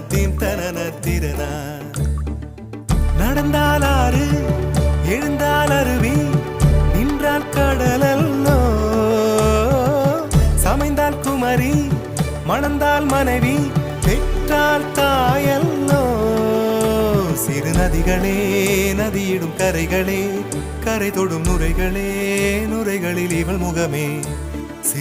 Theme தனன திறனா. நடந்தால் ஆறு எழுந்தால் அருவி நின்றால் கடலல்லோ, சமைந்தால் குமரி மணந்தால் மனைவி பெற்றால் தாயல்லோ. சிறு நதிகளே நதியிடும் கரைகளே கரை தொடும் நுரைகளே நுரைகளில் இவள் முகமே.